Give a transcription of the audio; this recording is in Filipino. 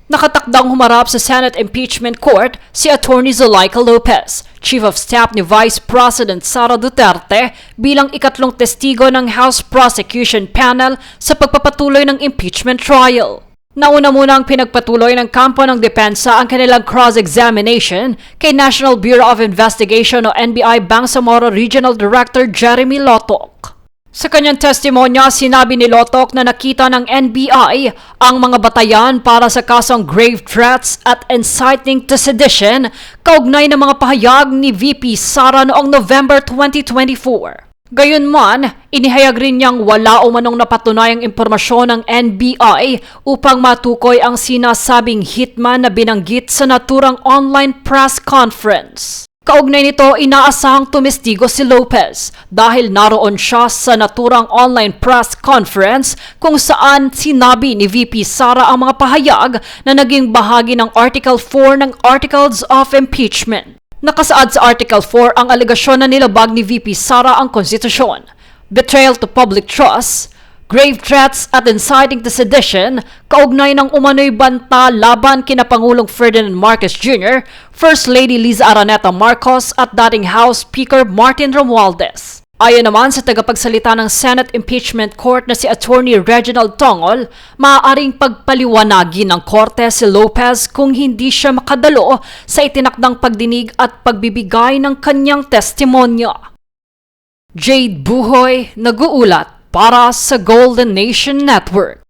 Nakatakdang humarap sa Senate Impeachment Court si Attorney Zulaika Lopez, Chief of Staff ni Vice President Sara Duterte bilang ikatlong testigo ng House Prosecution Panel sa pagpapatuloy ng impeachment trial. Nauna muna ang pinagpatuloy ng kampo ng depensa ang kanilang cross-examination kay National Bureau of Investigation o NBI Bangsamoro Regional Director Jeremy Lotok. Sa kanyang testimonya, sinabi ni Lotok na nakita ng NBI ang mga batayan para sa kasong grave threats at inciting to sedition kaugnay ng mga pahayag ni VP Sara noong November 2024. Gayunman, inihayag rin niyang wala o manong napatunayang impormasyon ng NBI upang matukoy ang sinasabing hitman na binanggit sa naturang online press conference. Kaugnay nito, inaasahang tumestigo si Lopez dahil naroon siya sa naturang online press conference kung saan sinabi ni VP Sara ang mga pahayag na naging bahagi ng Article 4 ng Articles of Impeachment. Nakasaad sa Article 4 ang alegasyon na nilabag ni VP Sara ang konstitusyon, betrayal to public trust, grave threats at inciting to sedition, kaugnay ng umano'y banta laban kina Pangulong Ferdinand Marcos Jr., First Lady Liza Araneta Marcos at dating House Speaker Martin Romualdez. Ayon naman sa tagapagsalita ng Senate Impeachment Court na si Attorney Reginald Tongol, maaaring pagpaliwanagin ng korte si Lopez kung hindi siya makadalo sa itinakdang pagdinig at pagbibigay ng kanyang testimonya. Jade Buhoy, nag-uulat para sa Golden Nation Network.